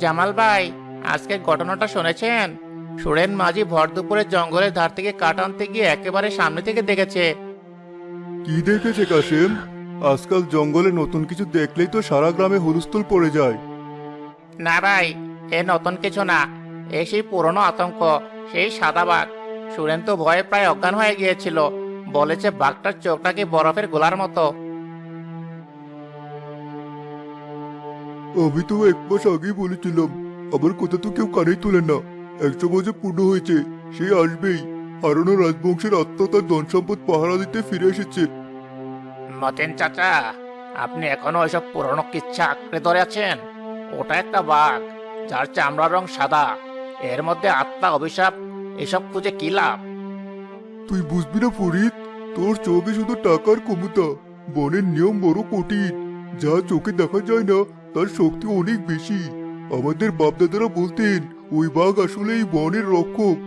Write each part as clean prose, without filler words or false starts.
জামাল ভাই, আজকের ঘটনাটা শুনেছেন? সুরেন মাঝি ভর দুপুরে জঙ্গলের ধার থেকে কাঠ আনতে গিয়ে একেবারে সামনে থেকে দেখেছে। কি দেখেছে কাশেম? আজকাল জঙ্গলে নতুন কিছু দেখলেই তো সারা গ্রামে হুলস্থুল পড়ে যায়। না ভাই, এ নতুন কিছু না, এ সেই পুরনো আতঙ্ক, সেই সাদা বাঘ। সুরেন তো ভয়ে প্রায় অজ্ঞান হয়ে গিয়েছিল। বলেছে বাঘটার চোখটাকে বরফের গোলার মতো। আমি তো 1 মাস আগেই বলেছিলাম, আমার কথা তো কেউ কানেই তোলে না। 100 বছর পূর্ণ হয়েছে, সে আসবেই। হারানো রাজবংশের আত্মা তার ধন সম্পদ পাহারা দিতে ফিরে এসেছে। মতেন চাচা, আপনি এখনো ওইসব পুরনো কিচ্ছা আঁকড়ে ধরে আছেন? ওটা একটা বাঘ, যার চামড়ার রং সাদা। এর মধ্যে আত্মা, অভিশাপ, এসব খুঁজে কি লাভ? তুই বুঝবি না ফরিদ, তোর চোখে শুধু টাকার ক্ষমতা। বনের নিয়ম বড় কঠিন, যা চোখে দেখা যায় না তার শক্তি অনেক বেশি। আমাদের বাপদাদারা বলতেন ওই বাঘ আসলে এই বনের রক্ষক।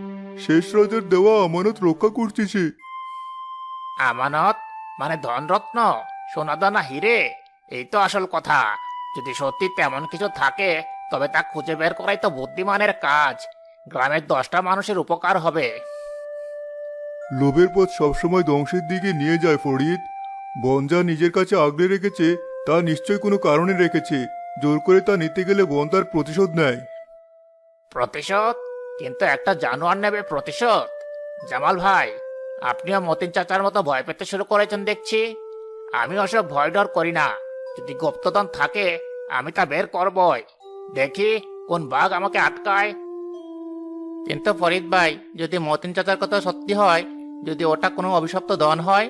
শেষ রাজার দেওয়া আমানত রক্ষা করছে সে। আমানত মানে ধনরত্ন, সোনাদানা, হিরে? এই তো আসল কথা। যদি সত্যি তেমন কিছু থাকে, তবে তা খুঁজে বের করাই তো বুদ্ধিমানের কাজ। গ্রামের 10টা মানুষের উপকার হবে। লোভের পথ সবসময় ধ্বংসের দিকে নিয়ে যায় ফরিদ। বন যা নিজের কাছে আগলে রেখেছে তা নিশ্চয় কোনো কারণে রেখেছে। জোর করে তা নিতে গেলে বন তার প্রতিশোধ নেয়। প্রতিশোধ? কিন্তু একটা জানোয়ার নেবে প্রতিশোধ? জামাল ভাই, আপনিও মতিন চাচার মতো ভয় পেতে শুরু করেছেন দেখছি। আমি ওসব ভয় ডর করি না। যদি গুপ্তধন থাকে, আমি তা বের করবই। দেখি কোন বাঘ আমাকে আটকায়। কিন্তু ফরিদ ভাই, যদি মতিন চাচার কথা সত্যি হয়, যদি ওটা কোনো অভিশপ্ত ধন হয়?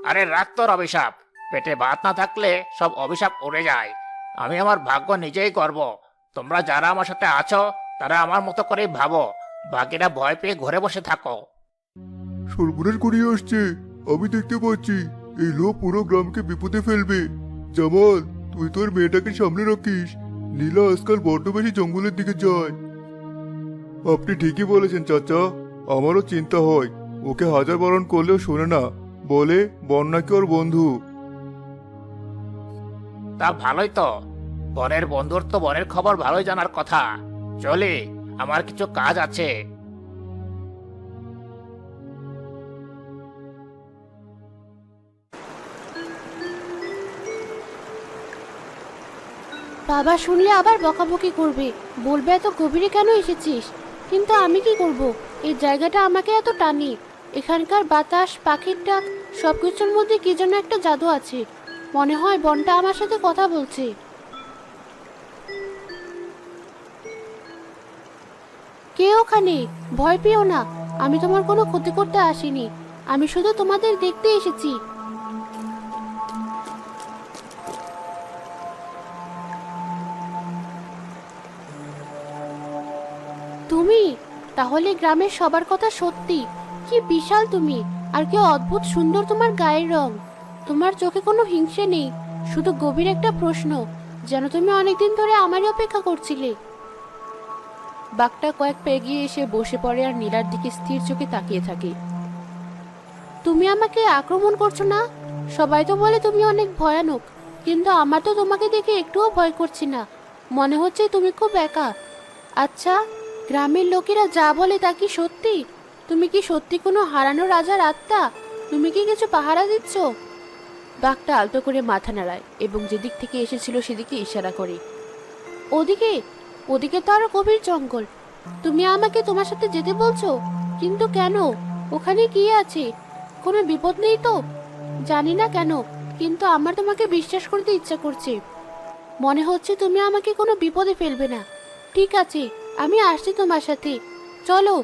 আরে রাখ তোর অভিশাপ। পেটে ভাত না থাকলে সব অভিশাপ উড়ে যায়। আমি আমার ভাগ্য নিজেই করব। তোমরা যারা আমার সাথে আছো, তারা আমার মতো করেই ভাবো। বাকিরা ভয় পেয়ে ঘরে বসে থাকো। সর্বনাশ করিয়ে আসছে, আমি দেখতে পাচ্ছি। এই লোক পুরো গ্রামকে বিপদে ফেলবে। জামাল, তুই তোর মেয়েটাকে সামনে রাখিস। নীলা আজকাল বড্ড বেশি জঙ্গলের দিকে যায়। আপনি ঠিকই বলেছেন চাচা, আমারও চিন্তা হয়। ওকে হাজার বারণ করলেও শোনে না, বলে বন নাকি ওর বন্ধু। তা ভালোই তো। বনের বন্ধুর তো বনের খবর ভালোই জানার কথা। চলি, আমার কিছু কাজ আছে। বাবা শুনলে আবার বকাবকি করবে, বলবে এত গভীরে কেন এসেছিস। কিন্তু আমি কি করব? এই জায়গাটা আমাকে এত টানে। এখানকার বাতাস, পাখির ডাক, সবকিছুর মধ্যে কি যেন একটা জাদু আছে। মনে হয় বনটা আমার সাথে কথা বলছে। কে ওখানে? ভয় পেও না, আমি তোমার কোনো ক্ষতি করতে আসিনি। আমি শুধু তোমাদের দেখতে এসেছি। তুমি? তাহলে গ্রামের সবার কথা সত্যি। কি বিশাল তুমি, আর কি অদ্ভুত সুন্দর তোমার গায়ের রং। তোমার চোখে কোনো হিংসে নেই, শুধু গভীর একটা প্রশ্ন, যেন তুমি অনেকদিন ধরে আমারই অপেক্ষা করছিলে। বাঘটা কয়েক পা এগিয়ে এসে বসে পড়ে আর নীলার দিকে স্থির চোখে তাকিয়ে থাকে। তুমি আমাকে আক্রমণ করছো না? সবাই তো বলে তুমি অনেক ভয়ানক, কিন্তু আমার তো তোমাকে দেখে একটুও ভয় করছি না। মনে হচ্ছে তুমি খুব একা। আচ্ছা, গ্রামের লোকেরা যা বলে তা কি সত্যি? তুমি কি সত্যি কোনো হারানো রাজার আত্মা? তুমি কি কিছু পাহারা দিচ্ছ? বাঘটা আলতো করে মাথা নাড়ায় এবং যেদিক থেকে এসেছিল সেদিকে ইশারা করে। ওদিকে? ওদিকে তো আরো গভীর জঙ্গল। তুমি আমাকে তোমার সাথে যেতে বলছো? কিন্তু কেন? ওখানে কি আছে? কোনো বিপদ নেই তো? জানি না কেন, কিন্তু আমার তোমাকে বিশ্বাস করতে ইচ্ছা করছে। মনে হচ্ছে তুমি আমাকে কোনো বিপদে ফেলবে না। ঠিক আছে, আমি আসছি তোমার সাথে, চলো।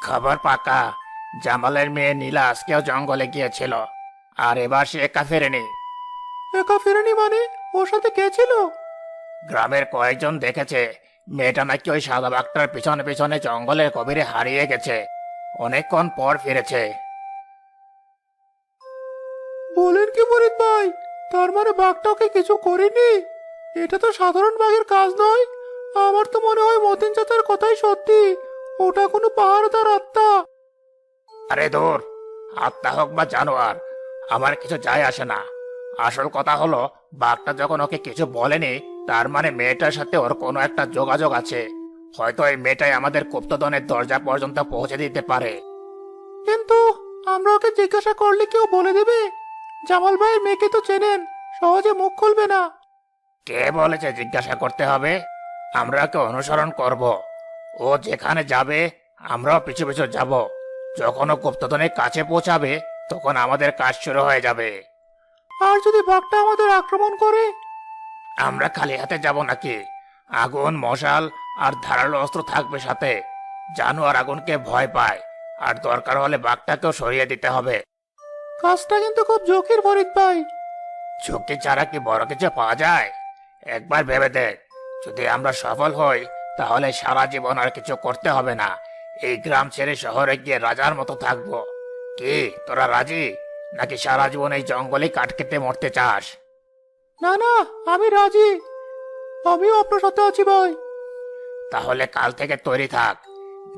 খবর পাকা, জামালের মেয়ে নীলা আজকেও জঙ্গলে গিয়েছিল। আর এবার সে একা ফেরেনি। একা ফেরেনি মানে? ওর সাথে কে ছিল? গ্রামের কয়েকজন দেখেছে মেয়েটা নাকি ওই সাদা বাঘটার পিছনে পিছনে জঙ্গলের গভীরে হারিয়ে গেছে। অনেকক্ষণ পর ফিরেছে। বলেন কি ফরিদ ভাই? তার মানে বাঘটাকে কিছু করেনি? এটা তো সাধারণ বাঘের কাজ নয়। আমার তো মনে হয় মতিন চাচার কথাই সত্যি। ওটা কোনো পাহাড়দার আত্মা। আরে দূর, আত্মা হোক বা জানোয়ার, আমার কিছু যায় আসে না। আসল কথা হলো, বাঘটা যখন ওকে কিছু বলেনি, তার মানে মেয়েটার সাথে ওর কোনো একটা যোগাযোগ আছে। হয়তো এই মেয়েটাই আমাদের গুপ্তধনের দরজা পর্যন্ত পৌঁছে দিতে পারে। কিন্তু আমরা ওকে জিজ্ঞাসা করলে কেউ বলে দেবে? জামাল ভাইয়ের মেয়েকে তো চেনেন, সহজে মুখ খুলবে না। কে বলেছে জিজ্ঞাসা করতে হবে? আমরা ওকে অনুসরণ করব। ও যেখানে যাবে আমরাও পিছু পিছু যাব। যখন ও গুপ্তধনের কাছে পৌঁছাবে, তখন আমাদের কাজ শুরু হয়ে যাবে। আর যদি বাঘটা আমাদের আক্রমণ করে? আমরা খালি হাতে যাব নাকি? আগুন, মশাল আর ধারালো অস্ত্র থাকবে সাথে। জানোয়ার আগুনকে ভয় পায়, আর দরকার হলে বাঘটাকেও সরিয়ে দিতে হবে। কাজটা কিন্তু খুব ঝুঁকির, ফরিদ ভাই। ঝুঁকি ছাড়া কি বড় কিছু পাওয়া যায়? একবার ভেবে দেখ, যদি আমরা সফল হই, তাহলে সারা জীবন আর কিছু করতে হবে না। এই গ্রাম ছেড়ে শহরে গিয়ে রাজার মতো থাকবো। কি তোরা রাজি? নাকি সারা জীবন এই জঙ্গলে কাঠ কেটে মরতে চাস? না না, আমি রাজি। আমিও আপনার সাথে আছি ভাই। তাহলে কাল থেকে তৈরি থাক।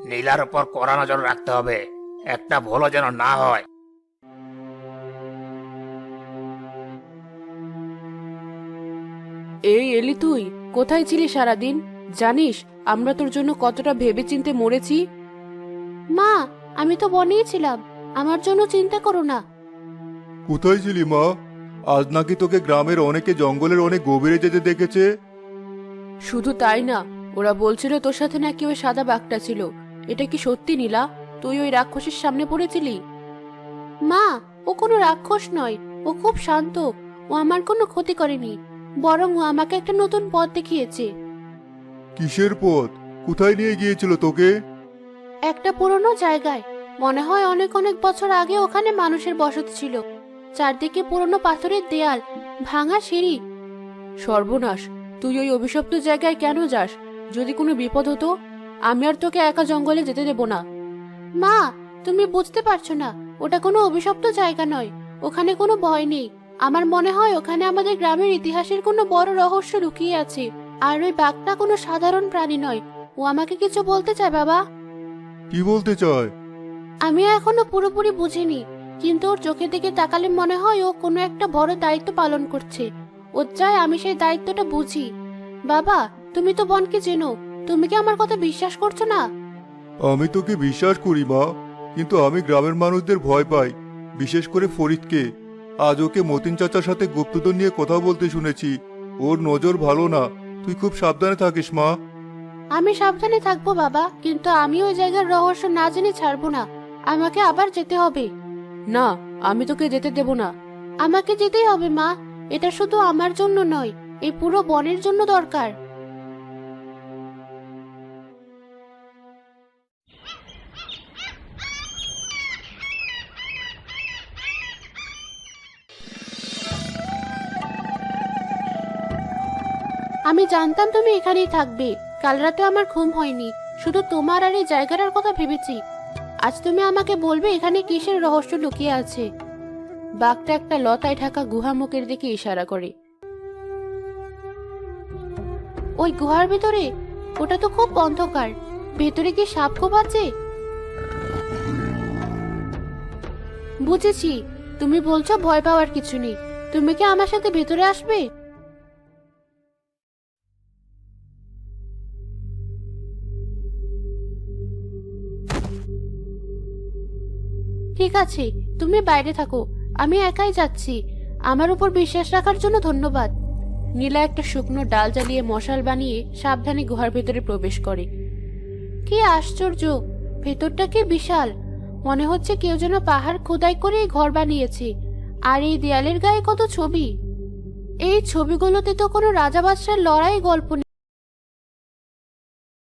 নীলার উপর কড়া নজর রাখতে হবে, একটা ভুলও যেন না হয়। এই এলি তুই? কোথায় ছিলি সারাদিন? জানিস আমরা তোর জন্য কতটা ভেবেচিন্তে মরেছি। মা, আমি তো বনেই ছিলাম, আমার জন্য চিন্তা করো না। কোথায় ছিলি মা? আজ নাকি তোকে গ্রামের অনেকে জঙ্গলের অনেক গভীরে যেতে দেখেছে। শুধু তাই না, ওরা বলছিল তোর সাথে নাকি ওই সাদা বাঘটা ছিল। এটা কি সত্যি নীলা? তুই ওই রাক্ষসের সামনে পড়েছিলি? মা, ও কোনো রাক্ষস নয়, ও খুব শান্ত। ও আমার কোনো ক্ষতি করেনি, বরং ও আমাকে একটা নতুন পথ দেখিয়েছে। কিসের পথ? কোথায় নিয়ে গিয়েছিল তোকে? একটা পুরনো জায়গায়। মনে হয় অনেক অনেক বছর আগে ওখানে মানুষের বসতি ছিল। চারদিকে পুরনো পাথরের দেয়াল, ভাঙা সিঁড়ি। সর্বনাশ, তুই ওই অভিশপ্ত জায়গায় কেন যাস? যদি কোনো বিপদ হতো, আমি আর তোকে একা জঙ্গলে যেতে দেব না। মা, তুমি বুঝতে পারছো না, ওটা কোনো অভিশপ্ত জায়গা নয়। ওখানে কোনো ভয় নেই। আমার মনে হয় ওখানে আমাদের গ্রামের ইতিহাসের কোনো বড় রহস্য লুকিয়ে আছে। আর ওই বাঘটা কোনো সাধারণ প্রাণী নয়। ও আমাকে কিছু বলতে চায় বাবা। কি বলতে চায়? আমি এখনো পুরোপুরি বুঝিনি, কিন্তু ওর চোখের দিকে তাকালে মনে হয় ও কোনো একটা বড় দায়িত্ব পালন করছে। ও চায় আমি সেই দায়িত্বটা বুঝি। বাবা, তুমি তো বনকে চেনো, তুমি কি আমার কথা বিশ্বাস করছো না? আমি তোকে বিশ্বাস করি মা, কিন্তু আমি গ্রামের মানুষদের ভয় পাই, বিশেষ করে ফরিদকে। আজ ওকে মতিন চাচার সাথে গুপ্তধন নিয়ে কথা বলতে শুনেছি। ওর নজর ভালো না, তুই খুব সাবধানে থাকিস মা। আমি সাবধানে থাকবো বাবা, কিন্তু আমি ওই জায়গার রহস্য না জেনে ছাড়বো না। আমাকে আবার যেতে হবে। না, আমি তোকে যেতে দেব না। আমাকে যেতেই হবে মা। এটা শুধু আমার জন্য নয়, এই পুরো বনের জন্য দরকার। আমি জানতাম তুমি এখানেই থাকবে। কাল রাতে আমার ঘুম হয়নি, শুধু তোমার আর এই জায়গাটার কথা ভেবেছি। আজ তুমি আমাকে বলবে এখানে কিসের রহস্য লুকিয়ে আছে। বাঘটা একটা লতায় ঢাকা গুহা মুখের দিকে ইশারা করে। ওই গুহার ভেতরে? ওটা তো খুব অন্ধকার। ভেতরে কি সাপ খোপ আছে? বুঝেছি, তুমি বলছো ভয় পাওয়ার কিছু নেই। তুমি কি আমার সাথে ভেতরে আসবে? ঠিক আছে, তুমি বাইরে থাকো, আমি একাই যাচ্ছি। আমার উপর বিশ্বাস রাখার জন্য ধন্যবাদ। নীলা একটা শুকনো ডাল জ্বালিয়ে মশাল বানিয়ে সাবধানে গুহার ভেতরে প্রবেশ করে। কি আশ্চর্য, ভেতরটা কি বিশাল! মনে হচ্ছে কেউ যেন পাহাড় খোদাই করে এই ঘর বানিয়েছে। আর এই দেয়ালের গায়ে কত ছবি! এই ছবিগুলোতে তো কোনো রাজা বাদশার লড়াই গল্প নেই।